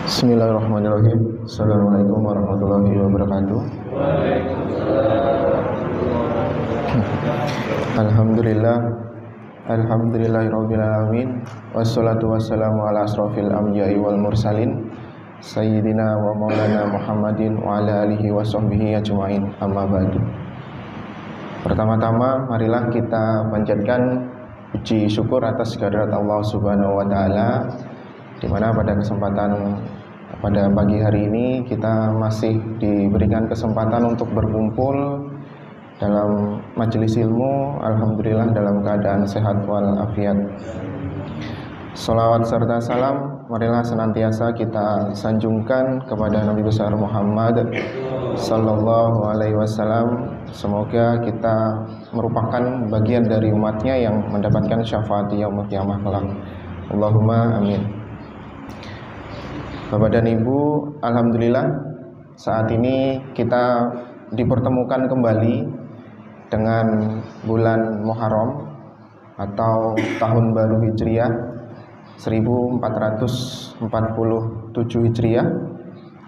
Bismillahirrahmanirrahim. Assalamualaikum warahmatullahi wabarakatuh. Alhamdulillahirabbil alamin. Wassalatu wassalamu ala asrofil anbiya'i wal mursalin sayyidina wa maulana Muhammadin wa ala alihi wa sahbihi ajmain. Amma ba'du. Pertama-tama marilah kita panjatkan puji syukur atas kehadirat Allah Subhanahu wa taala, di mana pada pagi hari ini kita masih diberikan kesempatan untuk berkumpul dalam majelis ilmu. Alhamdulillah dalam keadaan sehat walafiat. Sholawat serta salam marilah senantiasa kita sanjungkan kepada Nabi besar Muhammad sallallahu alaihi wasallam. Semoga kita merupakan bagian dari umatnya yang mendapatkan syafaat yaumul qiyamah kelak. Allahumma amin. Bapak dan Ibu, alhamdulillah saat ini kita dipertemukan kembali dengan bulan Muharram atau tahun baru Hijriah 1447 Hijriah,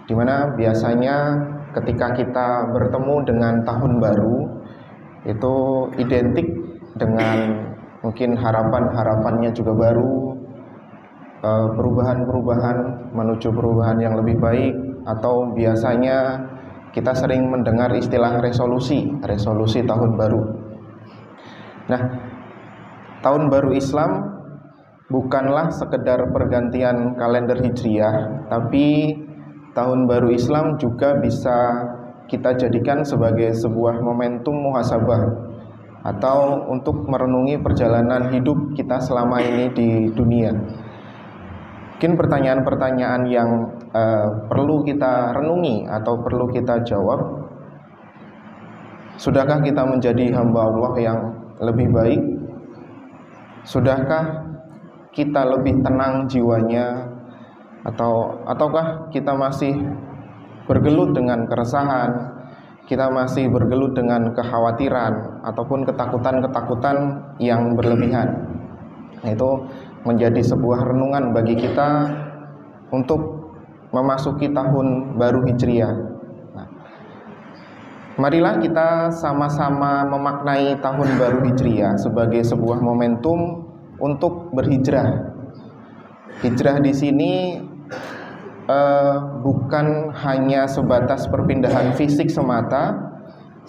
di mana biasanya ketika kita bertemu dengan tahun baru itu identik dengan mungkin harapannya juga baru, perubahan menuju perubahan yang lebih baik, atau biasanya kita sering mendengar istilah resolusi tahun baru. Nah, tahun baru Islam bukanlah sekedar pergantian kalender Hijriah, tapi tahun baru Islam juga bisa kita jadikan sebagai sebuah momentum muhasabah atau untuk merenungi perjalanan hidup kita selama ini di dunia. Mungkin pertanyaan-pertanyaan yang perlu kita renungi atau perlu kita jawab, sudahkah kita menjadi hamba Allah yang lebih baik? Sudahkah kita lebih tenang jiwanya? Ataukah kita masih bergelut dengan keresahan, kita masih bergelut dengan kekhawatiran ataupun ketakutan-ketakutan yang berlebihan? Nah, itu menjadi sebuah renungan bagi kita untuk memasuki tahun baru Hijriah. Nah, marilah kita sama-sama memaknai tahun baru Hijriah sebagai sebuah momentum untuk berhijrah. Hijrah di sini bukan hanya sebatas perpindahan fisik semata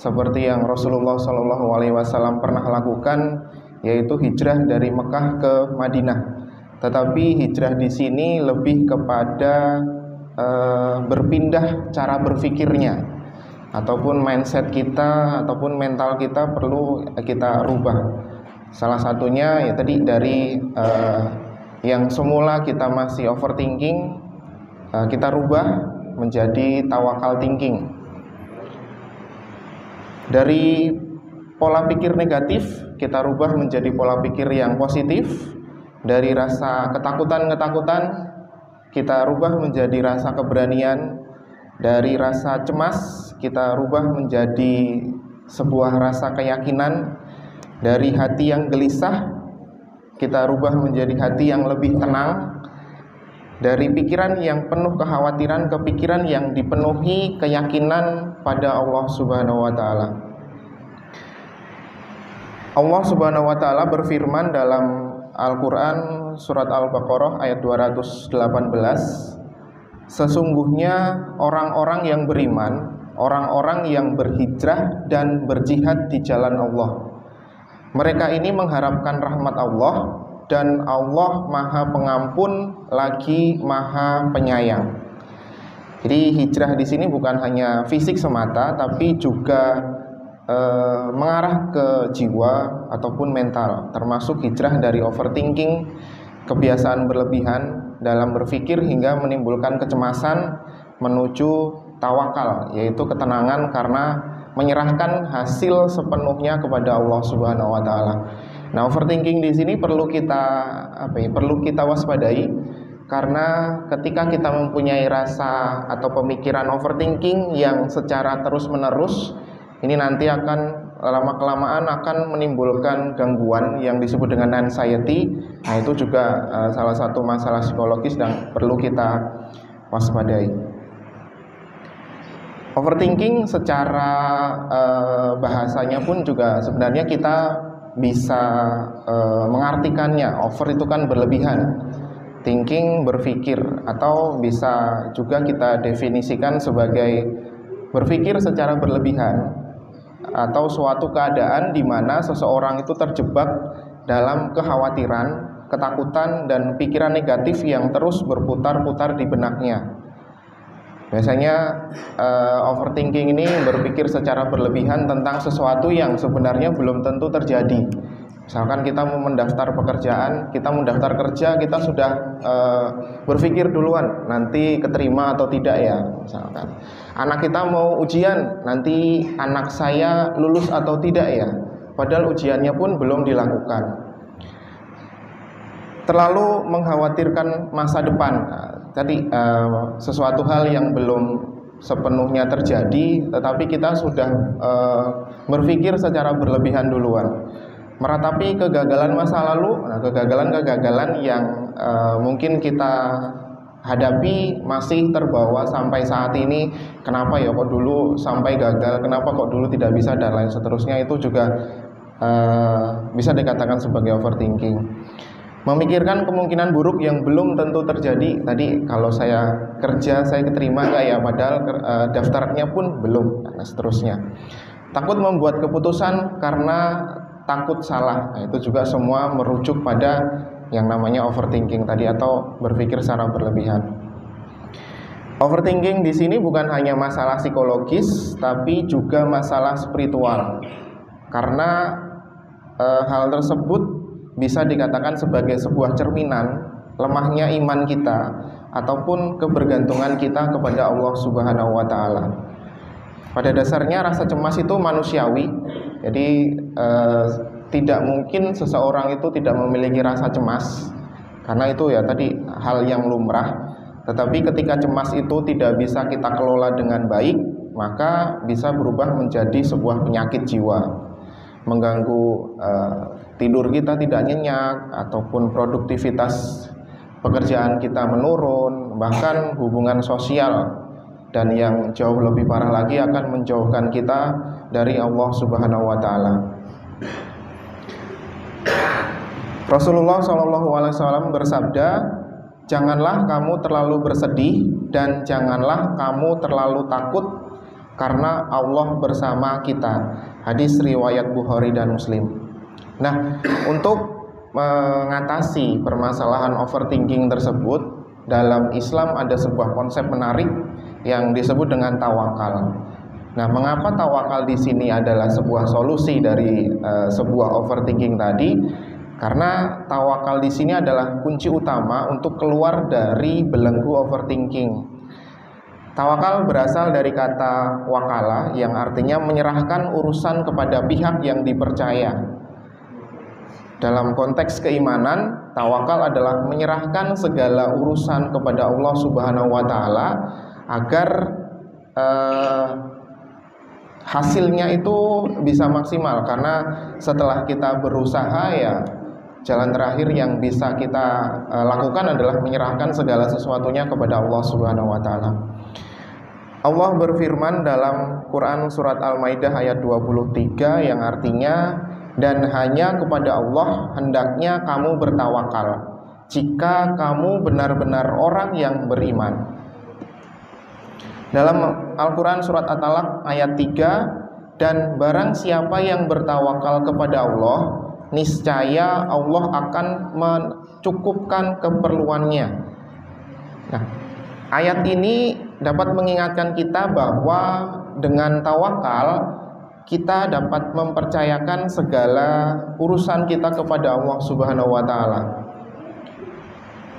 seperti yang Rasulullah SAW pernah lakukan, yaitu hijrah dari Mekah ke Madinah. Tetapi hijrah di sini lebih kepada berpindah cara berpikirnya, ataupun mindset kita ataupun mental kita perlu kita rubah. Salah satunya ya tadi dari yang semula kita masih overthinking, kita rubah menjadi tawakal thinking. Dari pola pikir negatif kita rubah menjadi pola pikir yang positif. Dari rasa ketakutan kita rubah menjadi rasa keberanian. Dari rasa cemas kita rubah menjadi sebuah rasa keyakinan. Dari hati yang gelisah kita rubah menjadi hati yang lebih tenang. Dari pikiran yang penuh kekhawatiran ke pikiran yang dipenuhi keyakinan pada Allah Subhanahu wa taala. Allah Subhanahu wa taala berfirman dalam Al-Qur'an surat Al-Baqarah ayat 218, sesungguhnya orang-orang yang beriman, orang-orang yang berhijrah dan berjihad di jalan Allah, mereka ini mengharapkan rahmat Allah, dan Allah Maha Pengampun lagi Maha Penyayang. Jadi hijrah di sini bukan hanya fisik semata, tapi juga mengarah ke jiwa ataupun mental, termasuk hijrah dari overthinking, kebiasaan berlebihan dalam berpikir hingga menimbulkan kecemasan, menuju tawakal, yaitu ketenangan karena menyerahkan hasil sepenuhnya kepada Allah Subhanahu wa taala. Nah, overthinking di sini perlu kita waspadai, karena ketika kita mempunyai rasa atau pemikiran overthinking yang secara terus-menerus, ini nanti akan lama-kelamaan akan menimbulkan gangguan yang disebut dengan anxiety. Nah, itu juga salah satu masalah psikologis yang perlu kita waspadai. Overthinking secara bahasanya pun juga sebenarnya kita bisa mengartikannya. Over itu kan berlebihan, thinking berpikir, atau bisa juga kita definisikan sebagai berpikir secara berlebihan, atau suatu keadaan di mana seseorang itu terjebak dalam kekhawatiran, ketakutan, dan pikiran negatif yang terus berputar-putar di benaknya. Biasanya overthinking ini berpikir secara berlebihan tentang sesuatu yang sebenarnya belum tentu terjadi. Misalkan kita mau mendaftar pekerjaan, kita mendaftar kerja, kita sudah berpikir duluan nanti keterima atau tidak ya. Misalkan anak kita mau ujian, nanti anak saya lulus atau tidak ya, padahal ujiannya pun belum dilakukan. Terlalu mengkhawatirkan masa depan. Tadi sesuatu hal yang belum sepenuhnya terjadi, tetapi kita sudah berpikir secara berlebihan duluan, meratapi kegagalan masa lalu. Nah, kegagalan-kegagalan yang mungkin kita hadapi masih terbawa sampai saat ini. Kenapa ya kok dulu sampai gagal, kenapa kok dulu tidak bisa, dan lain seterusnya. Itu juga bisa dikatakan sebagai overthinking. Memikirkan kemungkinan buruk yang belum tentu terjadi. Tadi kalau saya kerja, saya keterima nggak ya, padahal daftarnya pun belum, dan seterusnya. Takut membuat keputusan karena takut salah. Nah, itu juga semua merujuk pada yang namanya overthinking tadi, atau berpikir secara berlebihan. Overthinking di sini bukan hanya masalah psikologis, tapi juga masalah spiritual. Karena hal tersebut bisa dikatakan sebagai sebuah cerminan lemahnya iman kita ataupun kebergantungan kita kepada Allah Subhanahu wa taala. Pada dasarnya rasa cemas itu manusiawi. Jadi tidak mungkin seseorang itu tidak memiliki rasa cemas, karena itu ya tadi hal yang lumrah. Tetapi ketika cemas itu tidak bisa kita kelola dengan baik, maka bisa berubah menjadi sebuah penyakit jiwa, mengganggu tidur kita tidak nyenyak, ataupun produktivitas pekerjaan kita menurun, bahkan hubungan sosial, dan yang jauh lebih parah lagi akan menjauhkan kita dari Allah Subhanahu wa taala. Rasulullah SAW bersabda, "Janganlah kamu terlalu bersedih dan janganlah kamu terlalu takut, karena Allah bersama kita." Hadis riwayat Bukhari dan Muslim. Nah, untuk mengatasi permasalahan overthinking tersebut, dalam Islam ada sebuah konsep menarik yang disebut dengan tawakal. Nah, mengapa tawakal di sini adalah sebuah solusi dari sebuah overthinking tadi? Karena tawakal di sini adalah kunci utama untuk keluar dari belenggu overthinking. Tawakal berasal dari kata wakala, yang artinya menyerahkan urusan kepada pihak yang dipercaya. Dalam konteks keimanan, tawakal adalah menyerahkan segala urusan kepada Allah Subhanahu wa taala agar hasilnya itu bisa maksimal. Karena setelah kita berusaha, ya jalan terakhir yang bisa kita lakukan adalah menyerahkan segala sesuatunya kepada Allah Subhanahu wa taala. Allah berfirman dalam Quran surat Al-Maidah ayat 23 yang artinya, "Dan hanya kepada Allah hendaknya kamu bertawakal, jika kamu benar-benar orang yang beriman." Dalam Al-Quran surat At-Talaq ayat 3, "Dan barang siapa yang bertawakal kepada Allah, niscaya Allah akan mencukupkan keperluannya." Nah, ayat ini dapat mengingatkan kita bahwa dengan tawakal kita dapat mempercayakan segala urusan kita kepada Allah Subhanahu wa taala.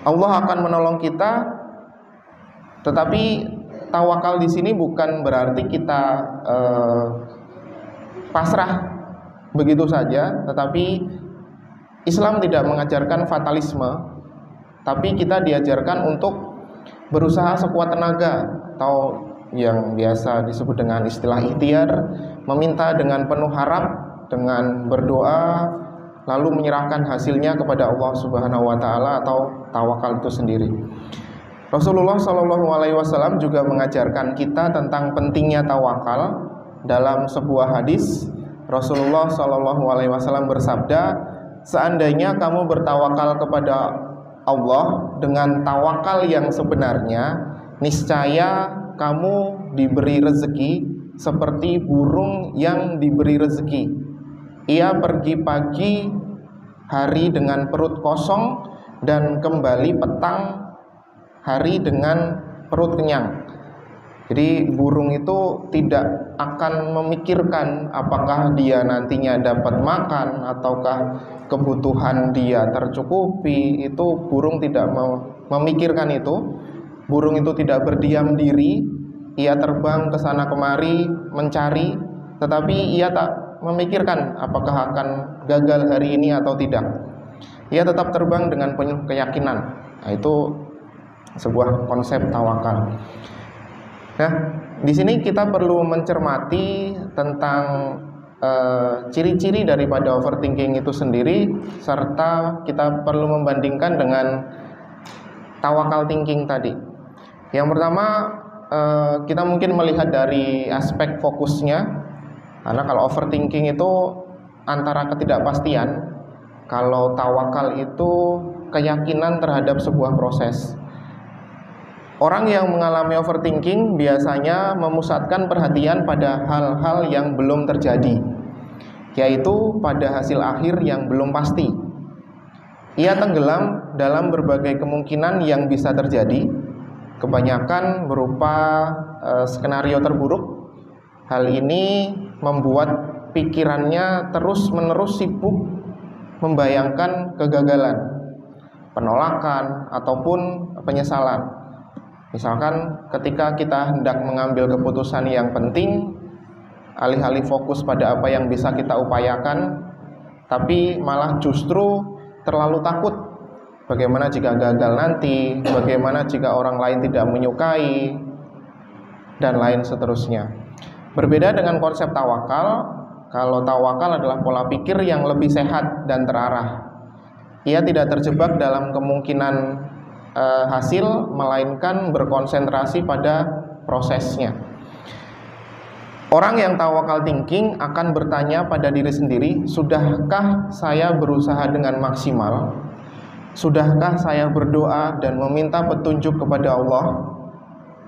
Allah akan menolong kita, tetapi tawakal di sini bukan berarti kita pasrah begitu saja, tetapi Islam tidak mengajarkan fatalisme, tapi kita diajarkan untuk berusaha sekuat tenaga, atau yang biasa disebut dengan istilah ikhtiar, meminta dengan penuh harap, dengan berdoa, lalu menyerahkan hasilnya kepada Allah Subhanahu wa taala, atau tawakal itu sendiri. Rasulullah SAW juga mengajarkan kita tentang pentingnya tawakal. Dalam sebuah hadis, Rasulullah SAW bersabda, seandainya kamu bertawakal kepada Allah dengan tawakal yang sebenarnya, niscaya kamu diberi rezeki seperti burung yang diberi rezeki. Ia pergi pagi hari dengan perut kosong dan kembali petang hari dengan perut kenyang. Jadi burung itu tidak akan memikirkan apakah dia nantinya dapat makan ataukah kebutuhan dia tercukupi. Itu burung tidak memikirkan itu. Burung itu tidak berdiam diri, ia terbang ke sana kemari mencari, tetapi ia tak memikirkan apakah akan gagal hari ini atau tidak. Ia tetap terbang dengan penuh keyakinan. Nah, itu sebuah konsep tawakal. Nah, di sini kita perlu mencermati tentang ciri-ciri daripada overthinking itu sendiri, serta kita perlu membandingkan dengan tawakal thinking tadi. Yang pertama, kita mungkin melihat dari aspek fokusnya, karena kalau overthinking itu antara ketidakpastian, kalau tawakal itu keyakinan terhadap sebuah proses. Orang yang mengalami overthinking biasanya memusatkan perhatian pada hal-hal yang belum terjadi, yaitu pada hasil akhir yang belum pasti. Ia tenggelam dalam berbagai kemungkinan yang bisa terjadi, kebanyakan berupa skenario terburuk. Hal ini membuat pikirannya terus-menerus sibuk membayangkan kegagalan, penolakan, ataupun penyesalan. Misalkan ketika kita hendak mengambil keputusan yang penting, alih-alih fokus pada apa yang bisa kita upayakan, tapi malah justru terlalu takut. Bagaimana jika gagal nanti? Bagaimana jika orang lain tidak menyukai? Dan lain seterusnya. Berbeda dengan konsep tawakal, kalau tawakal adalah pola pikir yang lebih sehat dan terarah. Ia tidak terjebak dalam kemungkinan hasil, melainkan berkonsentrasi pada prosesnya. Orang yang tawakal thinking akan bertanya pada diri sendiri, sudahkah saya berusaha dengan maksimal? Sudahkah saya berdoa dan meminta petunjuk kepada Allah?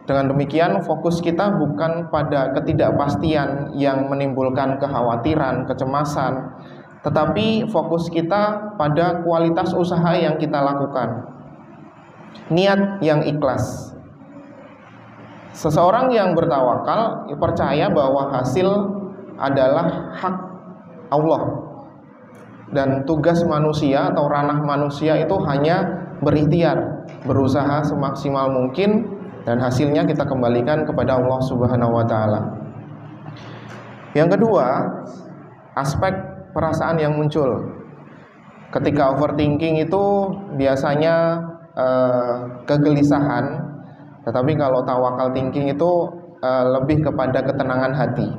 Dengan demikian, fokus kita bukan pada ketidakpastian yang menimbulkan kekhawatiran, kecemasan, tetapi fokus kita pada kualitas usaha yang kita lakukan. Niat yang ikhlas. Seseorang yang bertawakal percaya bahwa hasil adalah hak Allah, dan tugas manusia atau ranah manusia itu hanya berikhtiar, berusaha semaksimal mungkin, dan hasilnya kita kembalikan kepada Allah Subhanahu wa Ta'ala. Yang kedua, aspek perasaan yang muncul ketika overthinking itu biasanya kegelisahan, tetapi kalau tawakal thinking itu lebih kepada ketenangan hati.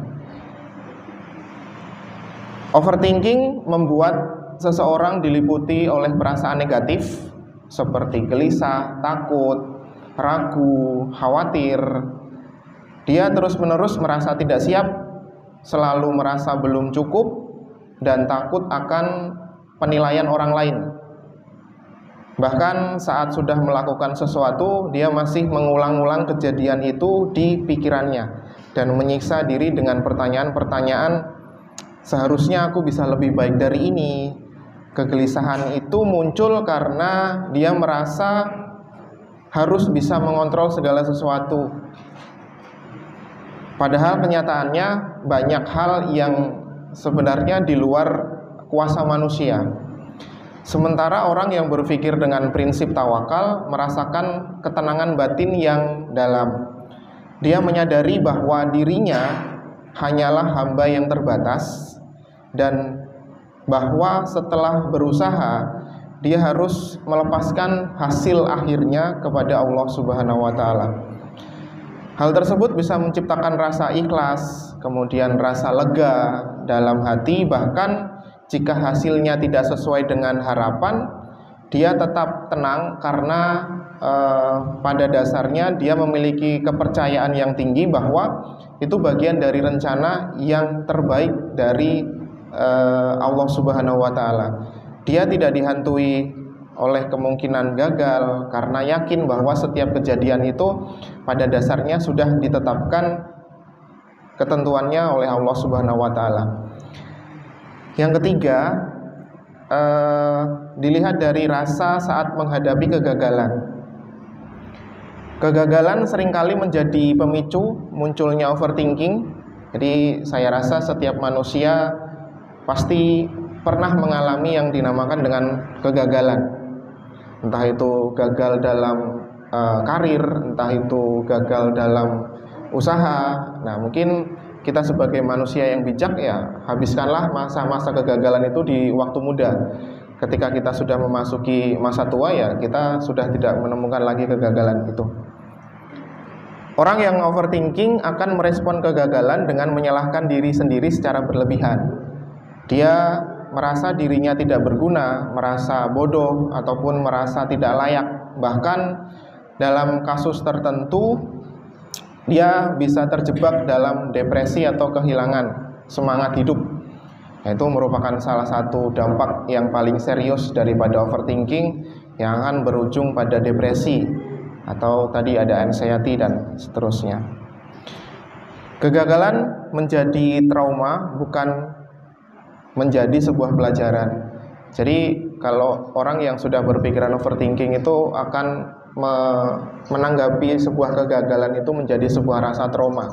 Overthinking membuat seseorang diliputi oleh perasaan negatif seperti gelisah, takut, ragu, khawatir. Dia terus-menerus merasa tidak siap, selalu merasa belum cukup, dan takut akan penilaian orang lain. Bahkan saat sudah melakukan sesuatu, dia masih mengulang-ulang kejadian itu di pikirannya dan menyiksa diri dengan pertanyaan-pertanyaan, seharusnya aku bisa lebih baik dari ini. Kegelisahan itu muncul karena dia merasa harus bisa mengontrol segala sesuatu. Padahal kenyataannya banyak hal yang sebenarnya di luar kuasa manusia. Sementara orang yang berpikir dengan prinsip tawakal merasakan ketenangan batin yang dalam. Dia menyadari bahwa dirinya hanyalah hamba yang terbatas, dan bahwa setelah berusaha dia harus melepaskan hasil akhirnya kepada Allah Subhanahu wa Ta'ala. Hal tersebut bisa menciptakan rasa ikhlas, kemudian rasa lega dalam hati. Bahkan jika hasilnya tidak sesuai dengan harapan, dia tetap tenang karena pada dasarnya dia memiliki kepercayaan yang tinggi bahwa itu bagian dari rencana yang terbaik dari Allah Subhanahu wa taala. Dia tidak dihantui oleh kemungkinan gagal karena yakin bahwa setiap kejadian itu pada dasarnya sudah ditetapkan ketentuannya oleh Allah Subhanahu wa taala. Yang ketiga, dilihat dari rasa saat menghadapi kegagalan. Kegagalan seringkali menjadi pemicu munculnya overthinking. Jadi saya rasa setiap manusia pasti pernah mengalami yang dinamakan dengan kegagalan. Entah itu gagal dalam karir, entah itu gagal dalam usaha. Nah, mungkin kita sebagai manusia yang bijak ya, habiskanlah masa-masa kegagalan itu di waktu muda. Ketika kita sudah memasuki masa tua ya, kita sudah tidak menemukan lagi kegagalan itu. Orang yang overthinking akan merespon kegagalan dengan menyalahkan diri sendiri secara berlebihan. Dia merasa dirinya tidak berguna, merasa bodoh, ataupun merasa tidak layak. Bahkan dalam kasus tertentu, dia bisa terjebak dalam depresi atau kehilangan semangat hidup. Itu merupakan salah satu dampak yang paling serius daripada overthinking, yang akan berujung pada depresi, atau tadi ada anxiety dan seterusnya. Kegagalan menjadi trauma, bukan menjadi sebuah pelajaran. Jadi kalau orang yang sudah berpikiran overthinking itu akan menanggapi sebuah kegagalan itu menjadi sebuah rasa trauma.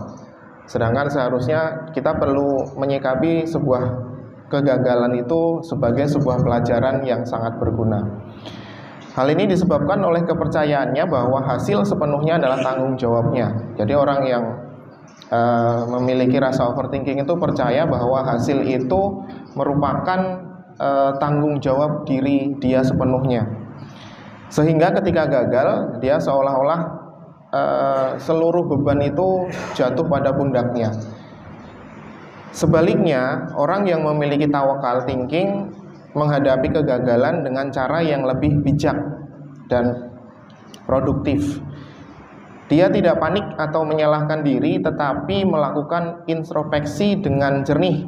Sedangkan seharusnya kita perlu menyikapi sebuah kegagalan itu sebagai sebuah pelajaran yang sangat berguna. Hal ini disebabkan oleh kepercayaannya bahwa hasil sepenuhnya adalah tanggung jawabnya. Jadi orang yang memiliki rasa overthinking itu percaya bahwa hasil itu merupakan tanggung jawab diri dia sepenuhnya. Sehingga ketika gagal, dia seolah-olah seluruh beban itu jatuh pada pundaknya. Sebaliknya, orang yang memiliki tawakal thinking menghadapi kegagalan dengan cara yang lebih bijak dan produktif. Dia tidak panik atau menyalahkan diri, tetapi melakukan introspeksi dengan jernih.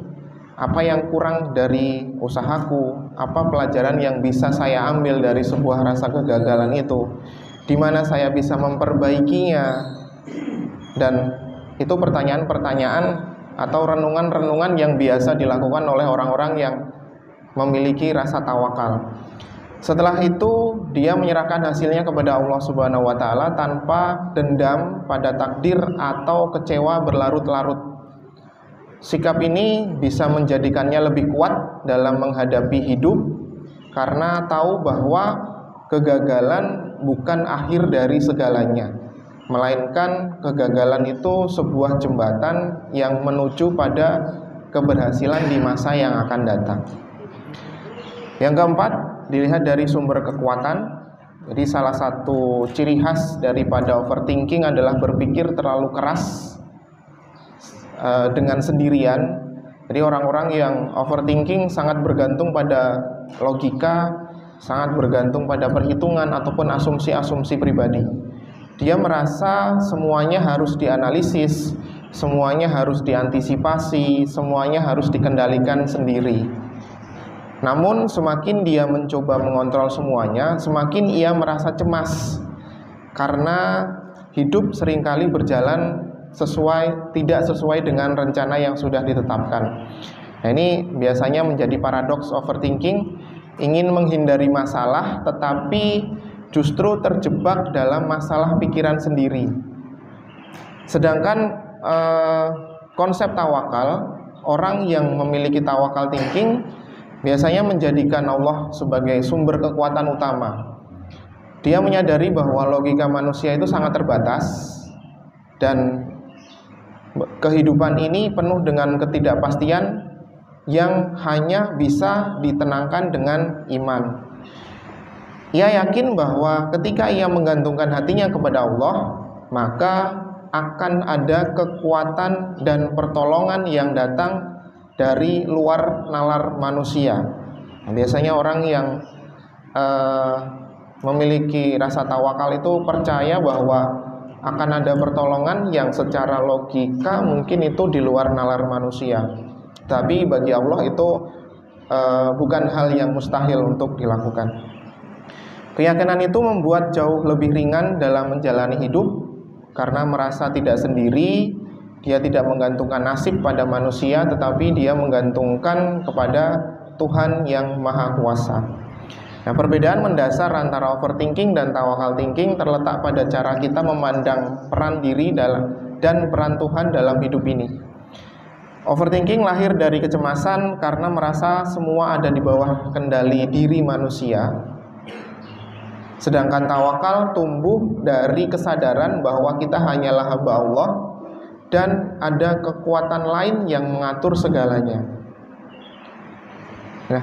Apa yang kurang dari usahaku? Apa pelajaran yang bisa saya ambil dari sebuah rasa kegagalan itu? Di mana saya bisa memperbaikinya? Dan itu pertanyaan-pertanyaan atau renungan-renungan yang biasa dilakukan oleh orang-orang yang memiliki rasa tawakal. Setelah itu dia menyerahkan hasilnya kepada Allah Subhanahu wa taala tanpa dendam pada takdir atau kecewa berlarut-larut. Sikap ini bisa menjadikannya lebih kuat dalam menghadapi hidup karena tahu bahwa kegagalan bukan akhir dari segalanya, melainkan kegagalan itu sebuah jembatan yang menuju pada keberhasilan di masa yang akan datang. Yang keempat, dilihat dari sumber kekuatan. Jadi salah satu ciri khas daripada overthinking adalah berpikir terlalu keras dengan sendirian. Jadi orang-orang yang overthinking sangat bergantung pada logika, sangat bergantung pada perhitungan ataupun asumsi-asumsi pribadi. Dia merasa semuanya harus dianalisis, semuanya harus diantisipasi, semuanya harus dikendalikan sendiri. Namun semakin dia mencoba mengontrol semuanya, semakin ia merasa cemas karena hidup seringkali berjalan tidak sesuai dengan rencana yang sudah ditetapkan. Nah, ini biasanya menjadi paradoks overthinking, ingin menghindari masalah tetapi justru terjebak dalam masalah pikiran sendiri. Sedangkan konsep tawakal, orang yang memiliki tawakal thinking biasanya menjadikan Allah sebagai sumber kekuatan utama. Dia menyadari bahwa logika manusia itu sangat terbatas dan kehidupan ini penuh dengan ketidakpastian yang hanya bisa ditenangkan dengan iman. Ia yakin bahwa ketika ia menggantungkan hatinya kepada Allah, maka akan ada kekuatan dan pertolongan yang datang dari luar nalar manusia. Biasanya orang yang memiliki rasa tawakal itu percaya bahwa akan ada pertolongan yang secara logika mungkin itu di luar nalar manusia. Tapi bagi Allah itu bukan hal yang mustahil untuk dilakukan. Keyakinan itu membuat jauh lebih ringan dalam menjalani hidup karena merasa tidak sendiri. Dia tidak menggantungkan nasib pada manusia, tetapi dia menggantungkan kepada Tuhan yang Maha Kuasa. Nah, perbedaan mendasar antara overthinking dan tawakal thinking terletak pada cara kita memandang peran diri dan peran Tuhan dalam hidup ini. Overthinking lahir dari kecemasan karena merasa semua ada di bawah kendali diri manusia. Sedangkan tawakal tumbuh dari kesadaran bahwa kita hanyalah hamba Allah dan ada kekuatan lain yang mengatur segalanya. Nah,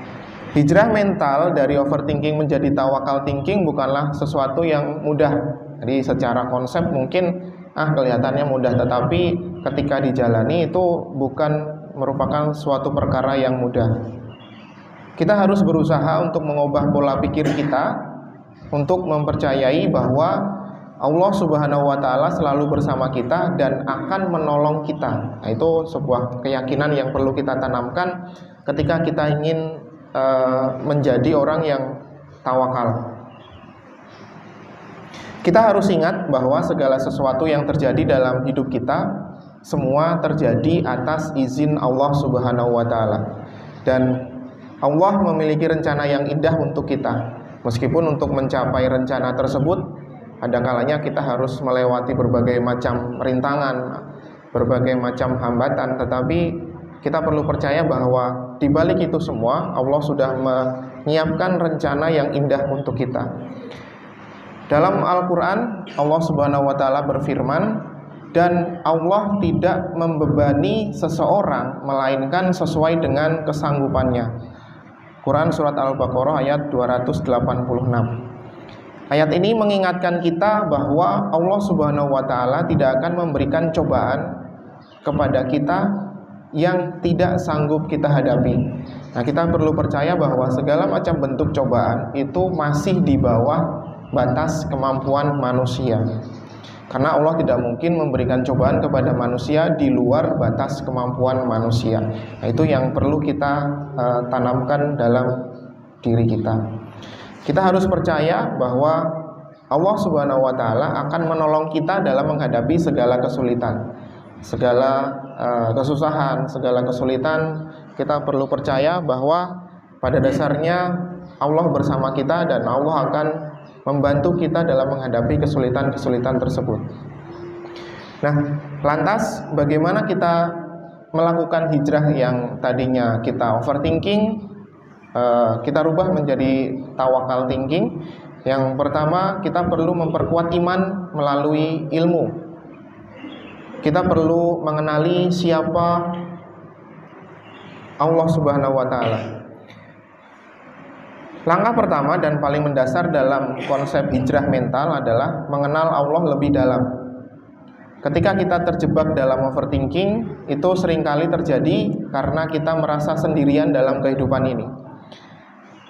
hijrah mental dari overthinking menjadi tawakal thinking bukanlah sesuatu yang mudah. Jadi secara konsep mungkin kelihatannya mudah, tetapi ketika dijalani itu bukan merupakan suatu perkara yang mudah. Kita harus berusaha untuk mengubah pola pikir kita, untuk mempercayai bahwa Allah Subhanahu wa Ta'ala selalu bersama kita dan akan menolong kita. Nah, itu sebuah keyakinan yang perlu kita tanamkan ketika kita ingin menjadi orang yang tawakal. Kita harus ingat bahwa segala sesuatu yang terjadi dalam hidup kita semua terjadi atas izin Allah Subhanahu wa Ta'ala. Dan Allah memiliki rencana yang indah untuk kita. Meskipun untuk mencapai rencana tersebut ada kalanya kita harus melewati berbagai macam rintangan, berbagai macam hambatan, tetapi kita perlu percaya bahwa di balik itu semua Allah sudah menyiapkan rencana yang indah untuk kita. Dalam Al-Quran Allah Subhanahu wa Ta'ala berfirman, dan Allah tidak membebani seseorang melainkan sesuai dengan kesanggupannya. Quran Surat Al-Baqarah ayat 286. Ayat ini mengingatkan kita bahwa Allah Subhanahu wa Ta'ala tidak akan memberikan cobaan kepada kita yang tidak sanggup kita hadapi. Nah, kita perlu percaya bahwa segala macam bentuk cobaan itu masih di bawah batas kemampuan manusia. Karena Allah tidak mungkin memberikan cobaan kepada manusia di luar batas kemampuan manusia. Nah, itu yang perlu kita tanamkan dalam diri kita. Kita harus percaya bahwa Allah Subhanahu wa Ta'ala akan menolong kita dalam menghadapi segala kesulitan, segala kesusahan, segala kesulitan. Kita perlu percaya bahwa pada dasarnya Allah bersama kita dan Allah akan membantu kita dalam menghadapi kesulitan-kesulitan tersebut. Nah, lantas bagaimana kita melakukan hijrah yang tadinya kita overthinking, kita rubah menjadi tawakal thinking? Yang pertama, kita perlu memperkuat iman melalui ilmu. Kita perlu mengenali siapa Allah Subhanahu wa Ta'ala. Langkah pertama dan paling mendasar dalam konsep hijrah mental adalah mengenal Allah lebih dalam. Ketika kita terjebak dalam overthinking, itu seringkali terjadi karena kita merasa sendirian dalam kehidupan ini.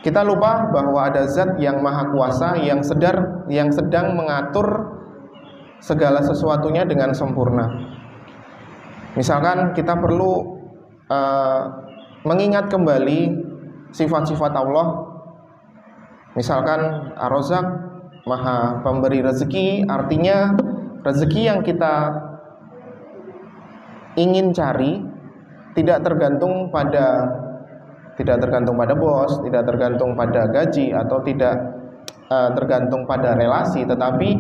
Kita lupa bahwa ada zat yang maha kuasa yang sedang mengatur segala sesuatunya dengan sempurna. Misalkan kita perlu mengingat kembali sifat-sifat Allah. Misalkan Ar-Razzaq, Maha Pemberi rezeki, artinya rezeki yang kita ingin cari tidak tergantung pada bos, tidak tergantung pada gaji, atau tidak tergantung pada relasi, tetapi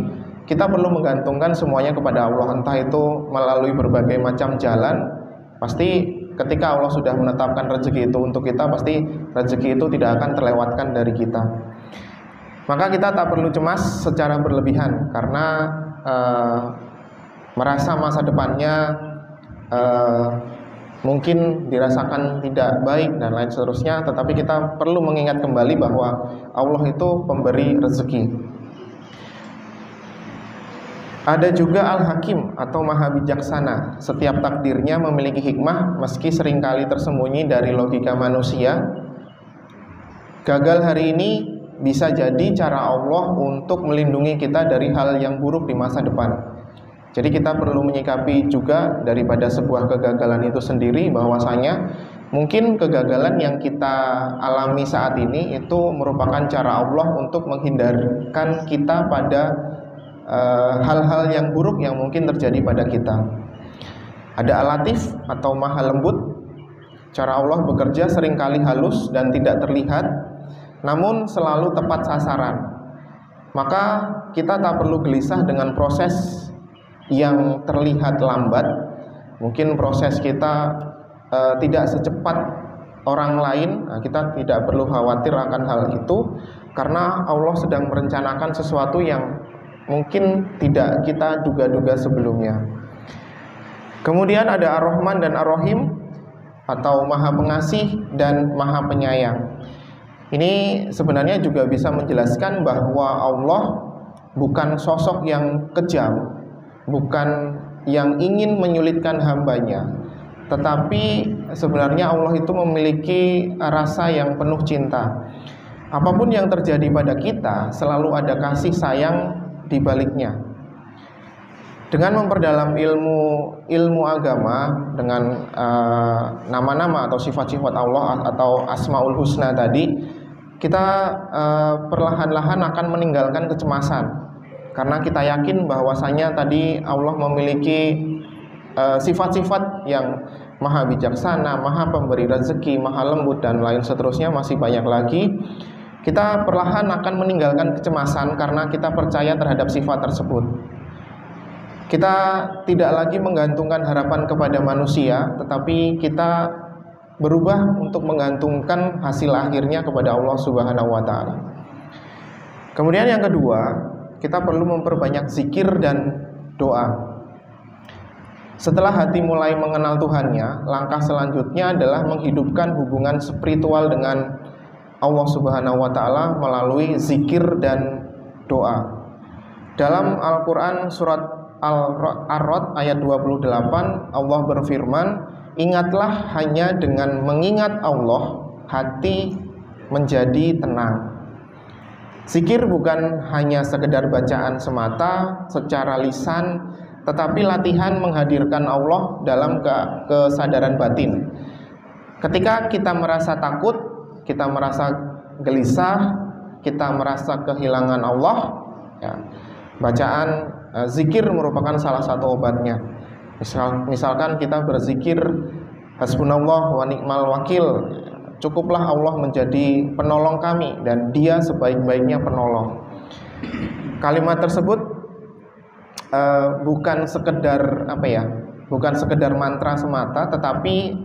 kita perlu menggantungkan semuanya kepada Allah. Entah itu melalui berbagai macam jalan, pasti ketika Allah sudah menetapkan rezeki itu untuk kita, pasti rezeki itu tidak akan terlewatkan dari kita. Maka kita tak perlu cemas secara berlebihan karena merasa masa depannya mungkin dirasakan tidak baik dan lain seterusnya. Tetapi kita perlu mengingat kembali bahwa Allah itu pemberi rezeki. Ada juga Al-Hakim atau Maha Bijaksana. Setiap takdirnya memiliki hikmah meski seringkali tersembunyi dari logika manusia. Gagal hari ini bisa jadi cara Allah untuk melindungi kita dari hal yang buruk di masa depan. Jadi kita perlu menyikapi juga daripada sebuah kegagalan itu sendiri, bahwasanya mungkin kegagalan yang kita alami saat ini itu merupakan cara Allah untuk menghindarkan kita pada hal-hal yang buruk yang mungkin terjadi pada kita. Ada Al-Latif atau Maha Lembut. Cara Allah bekerja seringkali halus dan tidak terlihat, namun selalu tepat sasaran. Maka kita tak perlu gelisah dengan proses yang terlihat lambat. Mungkin proses kita tidak secepat orang lain. Kita tidak perlu khawatir akan hal itu, karena Allah sedang merencanakan sesuatu yang mungkin tidak kita duga-duga sebelumnya. Kemudian ada Ar-Rahman dan Ar-Rahim, atau Maha Pengasih dan Maha Penyayang. Ini sebenarnya juga bisa menjelaskan bahwa Allah bukan sosok yang kejam, bukan yang ingin menyulitkan hambanya, tetapi sebenarnya Allah itu memiliki rasa yang penuh cinta. Apapun yang terjadi pada kita, selalu ada kasih sayang di baliknya. Dengan memperdalam ilmu agama dengan nama-nama atau sifat-sifat Allah atau Asmaul Husna tadi, kita perlahan-lahan akan meninggalkan kecemasan, karena kita yakin bahwasanya tadi Allah memiliki sifat-sifat yang maha bijaksana, maha pemberi rezeki, maha lembut, dan lain seterusnya, masih banyak lagi. Kita perlahan akan meninggalkan kecemasan karena kita percaya terhadap sifat tersebut. Kita tidak lagi menggantungkan harapan kepada manusia, tetapi kita berubah untuk menggantungkan hasil akhirnya kepada Allah Subhanahu wa Ta'ala. Kemudian yang kedua, kita perlu memperbanyak zikir dan doa. Setelah hati mulai mengenal Tuhannya, langkah selanjutnya adalah menghidupkan hubungan spiritual dengan Allah Subhanahu wa Ta'ala melalui zikir dan doa. Dalam Al-Quran surat Ar-Ra'd ayat 28, Allah berfirman, "Ingatlah hanya dengan mengingat Allah, hati menjadi tenang." Zikir bukan hanya sekedar bacaan semata secara lisan, tetapi latihan menghadirkan Allah dalam kesadaran batin. Ketika kita merasa takut, kita merasa gelisah, kita merasa kehilangan Allah, ya, bacaan zikir merupakan salah satu obatnya. Misalkan kita berzikir hasbunallah wa ni'mal wakil, cukuplah Allah menjadi penolong kami dan Dia sebaik-baiknya penolong. Kalimat tersebut bukan sekedar mantra semata, tetapi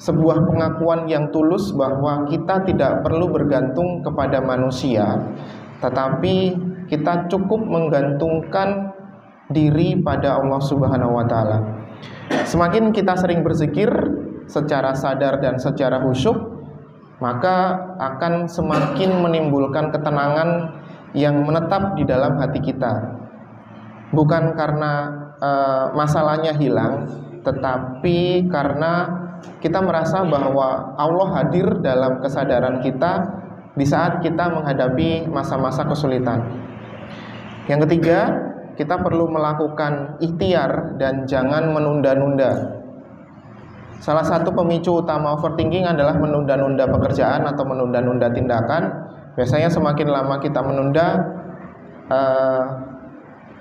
sebuah pengakuan yang tulus bahwa kita tidak perlu bergantung kepada manusia, tetapi kita cukup menggantungkan diri pada Allah Subhanahu wa Ta'ala. Semakin kita sering berzikir secara sadar dan secara khusyuk, maka akan semakin menimbulkan ketenangan yang menetap di dalam hati kita. Bukan karena masalahnya hilang, tetapi karena kita merasa bahwa Allah hadir dalam kesadaran kita di saat kita menghadapi masa-masa kesulitan. Yang ketiga, kita perlu melakukan ikhtiar dan jangan menunda-nunda. Salah satu pemicu utama overthinking adalah menunda-nunda pekerjaan atau menunda-nunda tindakan. Biasanya semakin lama kita menunda,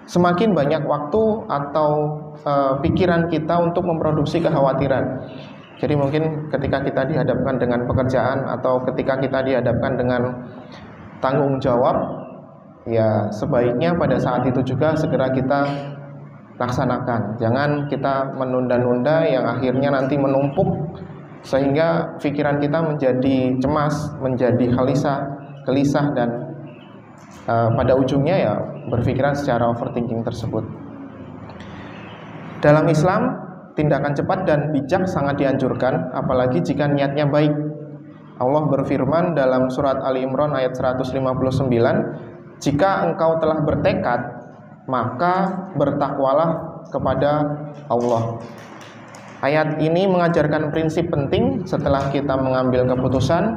semakin banyak waktu atau pikiran kita untuk memproduksi kekhawatiran. Jadi mungkin ketika kita dihadapkan dengan pekerjaan atau ketika kita dihadapkan dengan tanggung jawab, ya sebaiknya pada saat itu juga segera kita laksanakan. Jangan kita menunda-nunda yang akhirnya nanti menumpuk sehingga pikiran kita menjadi cemas, menjadi gelisah dan pada ujungnya ya berpikiran secara overthinking tersebut. Dalam Islam, tindakan cepat dan bijak sangat dianjurkan, apalagi jika niatnya baik. Allah berfirman dalam surat Ali Imran ayat 159, "Jika engkau telah bertekad, maka bertakwalah kepada Allah." Ayat ini mengajarkan prinsip penting setelah kita mengambil keputusan.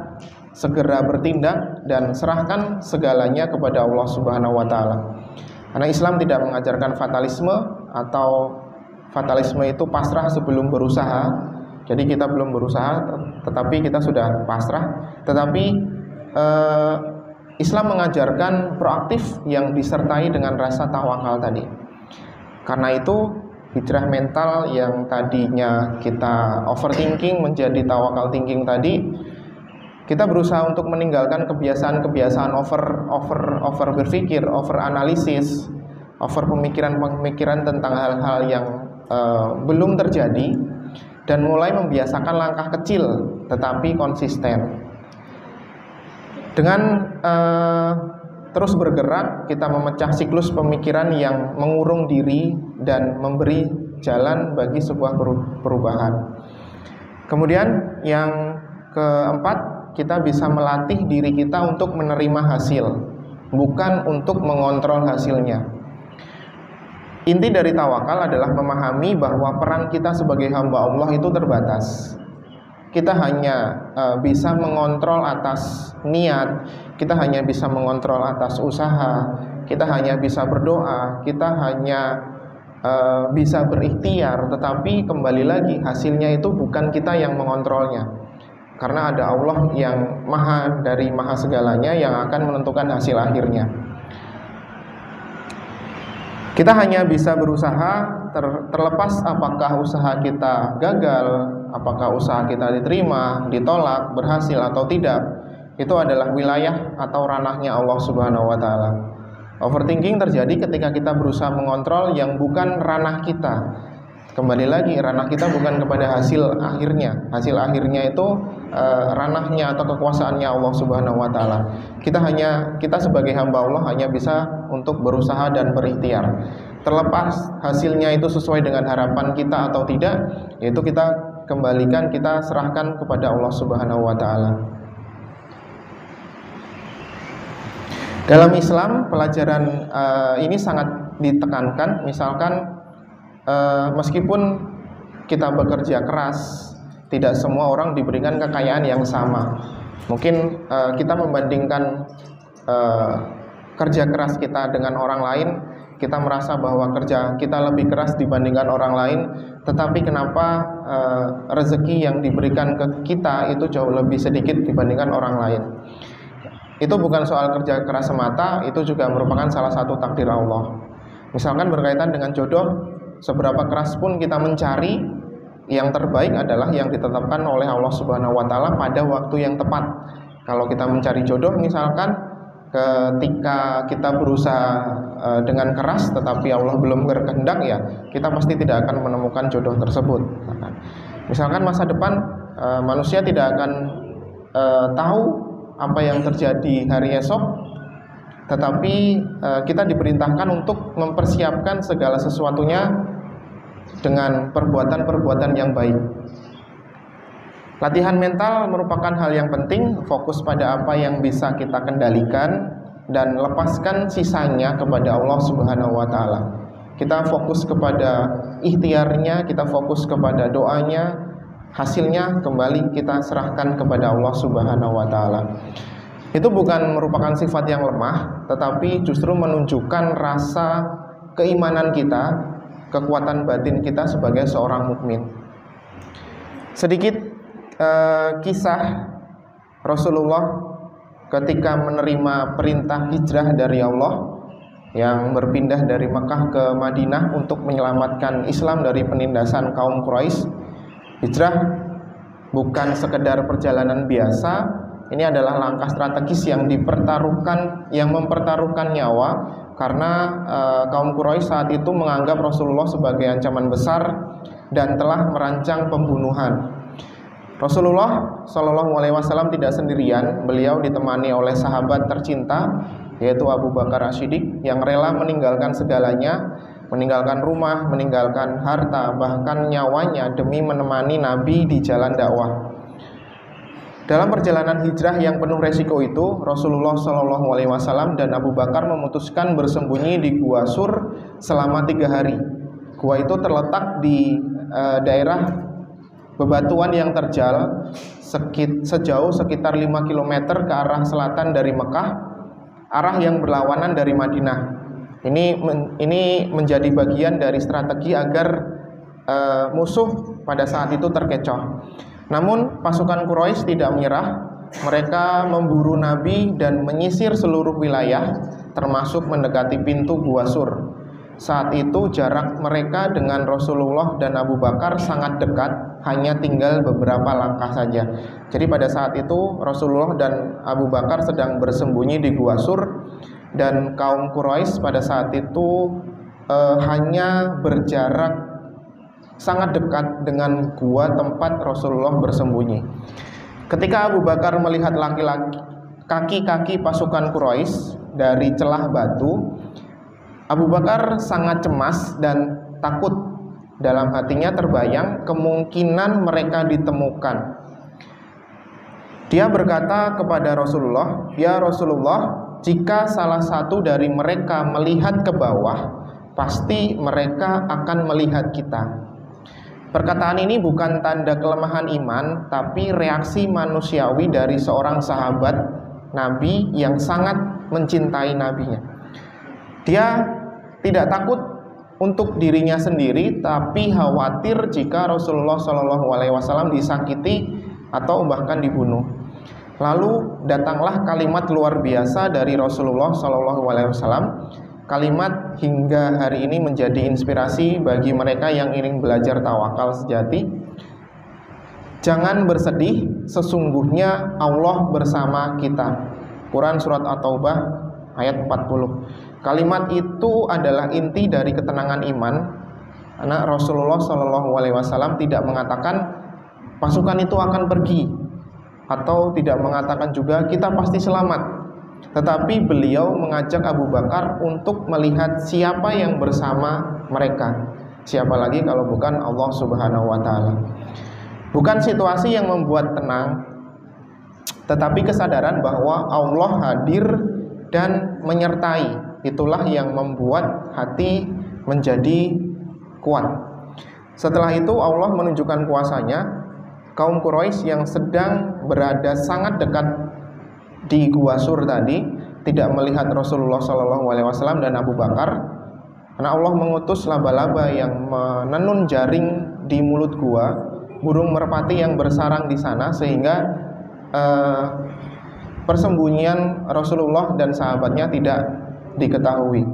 segera bertindak dan serahkan segalanya kepada Allah Subhanahu wa taala. Karena Islam tidak mengajarkan fatalisme, atau fatalisme itu pasrah sebelum berusaha. Jadi kita belum berusaha tetapi kita sudah pasrah. Tetapi Islam mengajarkan proaktif yang disertai dengan rasa tawakal tadi. Karena itu hijrah mental yang tadinya kita overthinking menjadi tawakal thinking tadi, kita berusaha untuk meninggalkan kebiasaan-kebiasaan over berpikir, over analisis, over pemikiran tentang hal-hal yang belum terjadi, dan mulai membiasakan langkah kecil tetapi konsisten. Dengan terus bergerak, kita memecah siklus pemikiran yang mengurung diri dan memberi jalan bagi sebuah perubahan. Kemudian yang keempat, kita bisa melatih diri kita untuk menerima hasil, bukan untuk mengontrol hasilnya. Inti dari tawakal adalah memahami bahwa peran kita sebagai hamba Allah itu terbatas. Kita hanya bisa mengontrol atas niat, kita hanya bisa mengontrol atas usaha, kita hanya bisa berdoa, kita hanya bisa berikhtiar, tetapi kembali lagi hasilnya itu bukan kita yang mengontrolnya. Karena ada Allah yang dari maha segalanya yang akan menentukan hasil akhirnya. Kita hanya bisa berusaha, terlepas apakah usaha kita gagal, apakah usaha kita diterima, ditolak, berhasil atau tidak. Itu adalah wilayah atau ranahnya Allah Subhanahu wa taala. Overthinking terjadi ketika kita berusaha mengontrol yang bukan ranah kita. Kembali lagi, ranah kita bukan kepada hasil akhirnya. Hasil akhirnya itu ranahnya atau kekuasaannya Allah Subhanahu wa taala. Kita sebagai hamba Allah hanya bisa untuk berusaha dan berikhtiar. Terlepas hasilnya itu sesuai dengan harapan kita atau tidak, yaitu kita kembalikan, kita serahkan kepada Allah Subhanahu wa taala. Dalam Islam, pelajaran ini sangat ditekankan. Misalkan meskipun kita bekerja keras, tidak semua orang diberikan kekayaan yang sama. Mungkin kita membandingkan kerja keras kita dengan orang lain, kita merasa bahwa kerja kita lebih keras dibandingkan orang lain, tetapi kenapa rezeki yang diberikan ke kita itu jauh lebih sedikit dibandingkan orang lain. Itu bukan soal kerja keras semata, itu juga merupakan salah satu takdir Allah. Misalkan berkaitan dengan jodoh, seberapa keras pun kita mencari, yang terbaik adalah yang ditetapkan oleh Allah Subhanahu wa taala pada waktu yang tepat. Kalau kita mencari jodoh misalkan, ketika kita berusaha dengan keras tetapi Allah belum berkehendak, ya kita pasti tidak akan menemukan jodoh tersebut. Misalkan masa depan manusia tidak akan tahu apa yang terjadi hari esok, tetapi kita diperintahkan untuk mempersiapkan segala sesuatunya dengan perbuatan-perbuatan yang baik. Latihan mental merupakan hal yang penting, fokus pada apa yang bisa kita kendalikan dan lepaskan sisanya kepada Allah Subhanahu wa taala. Kita fokus kepada ikhtiarnya, kita fokus kepada doanya, hasilnya kembali kita serahkan kepada Allah Subhanahu wa taala. Itu bukan merupakan sifat yang lemah, tetapi justru menunjukkan rasa keimanan kita, kekuatan batin kita sebagai seorang mukmin. Sedikit kisah Rasulullah ketika menerima perintah hijrah dari Allah, yang berpindah dari Mekah ke Madinah untuk menyelamatkan Islam dari penindasan kaum Quraisy. Hijrah bukan sekedar perjalanan biasa, ini adalah langkah strategis yang mempertaruhkan nyawa, karena kaum Quraisy saat itu menganggap Rasulullah sebagai ancaman besar dan telah merancang pembunuhan. Rasulullah Shallallahu Alaihi Wasallam tidak sendirian, beliau ditemani oleh sahabat tercinta yaitu Abu Bakar As-Siddiq yang rela meninggalkan segalanya, meninggalkan rumah, meninggalkan harta, bahkan nyawanya demi menemani Nabi di jalan dakwah. Dalam perjalanan hijrah yang penuh resiko itu, Rasulullah Shallallahu Alaihi Wasallam dan Abu Bakar memutuskan bersembunyi di Gua Sur selama 3 hari. Gua itu terletak di daerah bebatuan yang terjal sejauh sekitar 5 km ke arah selatan dari Mekah, arah yang berlawanan dari Madinah. Ini menjadi bagian dari strategi agar musuh pada saat itu terkecoh. Namun pasukan Quraisy tidak menyerah. Mereka memburu Nabi dan menyisir seluruh wilayah, termasuk mendekati pintu Gua Sur. Saat itu jarak mereka dengan Rasulullah dan Abu Bakar sangat dekat, hanya tinggal beberapa langkah saja. Jadi pada saat itu Rasulullah dan Abu Bakar sedang bersembunyi di Gua Sur, dan kaum Quraisy pada saat itu hanya berjarak sangat dekat dengan gua tempat Rasulullah bersembunyi. Ketika Abu Bakar melihat kaki-kaki pasukan Quraisy dari celah batu, Abu Bakar sangat cemas dan takut. Dalam hatinya terbayang kemungkinan mereka ditemukan. Dia berkata kepada Rasulullah, "Ya Rasulullah, jika salah satu dari mereka melihat ke bawah, pasti mereka akan melihat kita." Perkataan ini bukan tanda kelemahan iman, tapi reaksi manusiawi dari seorang sahabat Nabi yang sangat mencintai nabinya. Dia tidak takut untuk dirinya sendiri, tapi khawatir jika Rasulullah SAW disakiti atau bahkan dibunuh. Lalu datanglah kalimat luar biasa dari Rasulullah SAW. Kalimat hingga hari ini menjadi inspirasi bagi mereka yang ingin belajar tawakal sejati. Jangan bersedih, sesungguhnya Allah bersama kita. Quran Surat At-Taubah ayat 40. Kalimat itu adalah inti dari ketenangan iman. Karena Rasulullah SAW tidak mengatakan pasukan itu akan pergi, atau tidak mengatakan juga kita pasti selamat. Tetapi beliau mengajak Abu Bakar untuk melihat siapa yang bersama mereka. Siapa lagi kalau bukan Allah Subhanahu wa Ta'ala. Bukan situasi yang membuat tenang, tetapi kesadaran bahwa Allah hadir dan menyertai. Itulah yang membuat hati menjadi kuat. Setelah itu Allah menunjukkan kuasanya. Kaum Quraisy yang sedang berada sangat dekat di Gua Sur tadi tidak melihat Rasulullah SAW dan Abu Bakar, karena Allah mengutus laba-laba yang menenun jaring di mulut gua, burung merpati yang bersarang di sana, sehingga persembunyian Rasulullah dan sahabatnya tidak diketahui.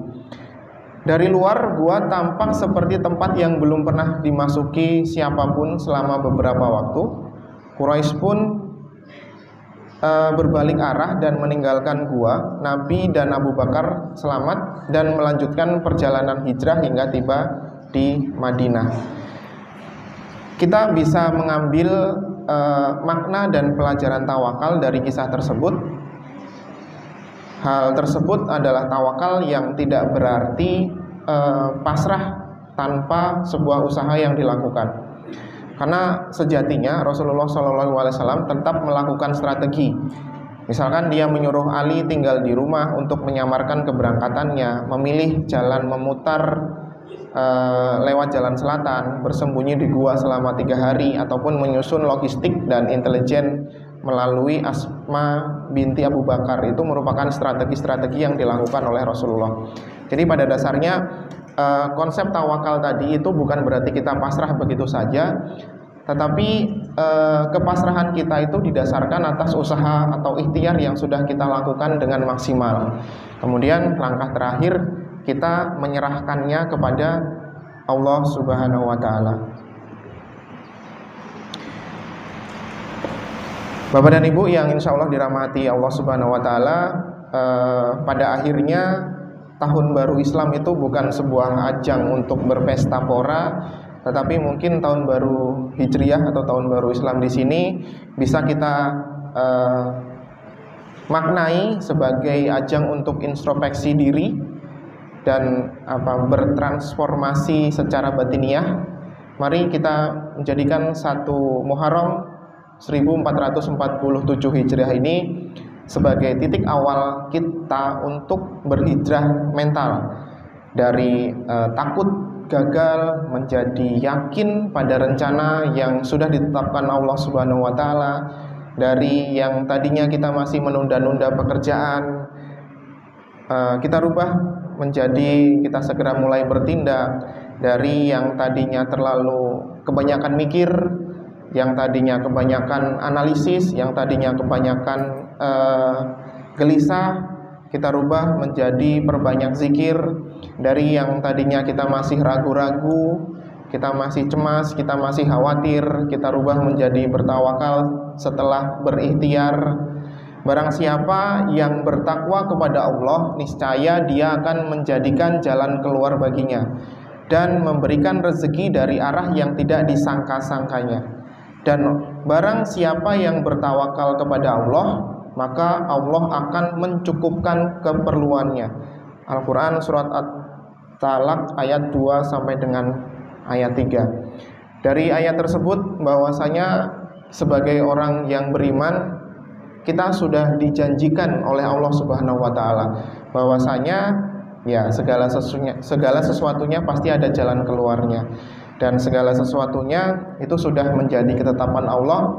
Dari luar gua tampak seperti tempat yang belum pernah dimasuki siapapun selama beberapa waktu. Quraisy pun berbalik arah dan meninggalkan gua. Nabi dan Abu Bakar selamat dan melanjutkan perjalanan hijrah hingga tiba di Madinah. Kita bisa mengambil makna dan pelajaran tawakal dari kisah tersebut. Hal tersebut adalah tawakal yang tidak berarti pasrah tanpa sebuah usaha yang dilakukan. Karena sejatinya Rasulullah SAW tetap melakukan strategi. Misalkan dia menyuruh Ali tinggal di rumah untuk menyamarkan keberangkatannya, memilih jalan memutar lewat jalan selatan, bersembunyi di gua selama 3 hari, ataupun menyusun logistik dan intelijen melalui Asma binti Abu Bakar. Itu merupakan strategi-strategi yang dilakukan oleh Rasulullah. Jadi pada dasarnya konsep tawakal tadi itu bukan berarti kita pasrah begitu saja, tetapi kepasrahan kita itu didasarkan atas usaha atau ikhtiar yang sudah kita lakukan dengan maksimal. Kemudian langkah terakhir kita menyerahkannya kepada Allah Subhanahu wa Ta'ala. Bapak dan Ibu yang insya Allah dirahmati Allah Subhanahu wa Ta'ala, pada akhirnya tahun baru Islam itu bukan sebuah ajang untuk berpesta pora, tetapi mungkin tahun baru Hijriah atau tahun baru Islam di sini bisa kita maknai sebagai ajang untuk introspeksi diri dan bertransformasi secara batiniah. Mari kita menjadikan 1 Muharram 1447 Hijriah ini sebagai titik awal kita untuk berhijrah mental dari takut gagal, menjadi yakin pada rencana yang sudah ditetapkan Allah Subhanahu wa taala. Dari yang tadinya kita masih menunda-nunda pekerjaan, kita rubah menjadi kita segera mulai bertindak. Dari yang tadinya terlalu kebanyakan mikir, yang tadinya kebanyakan analisis, yang tadinya kebanyakan gelisah, kita rubah menjadi perbanyak zikir. Dari yang tadinya kita masih ragu-ragu, kita masih cemas, kita masih khawatir, kita rubah menjadi bertawakal setelah berikhtiar. Barang siapa yang bertakwa kepada Allah, niscaya dia akan menjadikan jalan keluar baginya dan memberikan rezeki dari arah yang tidak disangka-sangkanya. Dan barang siapa yang bertawakal kepada Allah, maka Allah akan mencukupkan keperluannya. Al-Quran surat At-Talaq ayat 2 sampai dengan ayat 3. Dari ayat tersebut bahwasanya sebagai orang yang beriman, kita sudah dijanjikan oleh Allah Subhanahu wa taala bahwasanya ya segala sesuatunya pasti ada jalan keluarnya, dan segala sesuatunya itu sudah menjadi ketetapan Allah.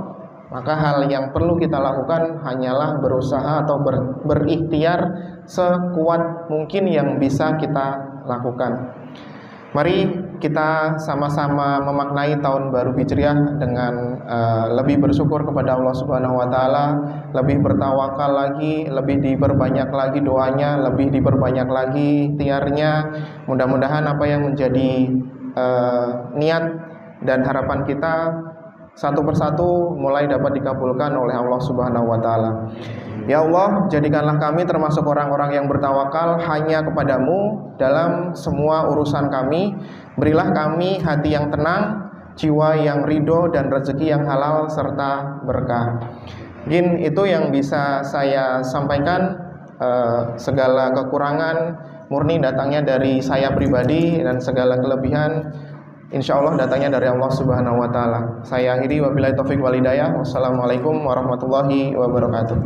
Maka hal yang perlu kita lakukan hanyalah berusaha atau berikhtiar sekuat mungkin yang bisa kita lakukan. Mari kita sama-sama memaknai tahun baru Hijriah dengan lebih bersyukur kepada Allah Subhanahu wa taala, lebih bertawakal lagi, lebih diperbanyak lagi doanya, lebih diperbanyak lagi ikhtiarnya. Mudah-mudahan apa yang menjadi niat dan harapan kita satu persatu mulai dapat dikabulkan oleh Allah Subhanahu wa taala. Ya Allah, jadikanlah kami termasuk orang-orang yang bertawakal hanya kepadamu dalam semua urusan kami. Berilah kami hati yang tenang, jiwa yang ridho, dan rezeki yang halal serta berkah. Mungkin itu yang bisa saya sampaikan. Segala kekurangan murni datangnya dari saya pribadi, dan segala kelebihan insya Allah datangnya dari Allah Subhanahu wa taala. Saya akhiri, wabillahi taufik wal hidayah. Wassalamualaikum warahmatullahi wabarakatuh.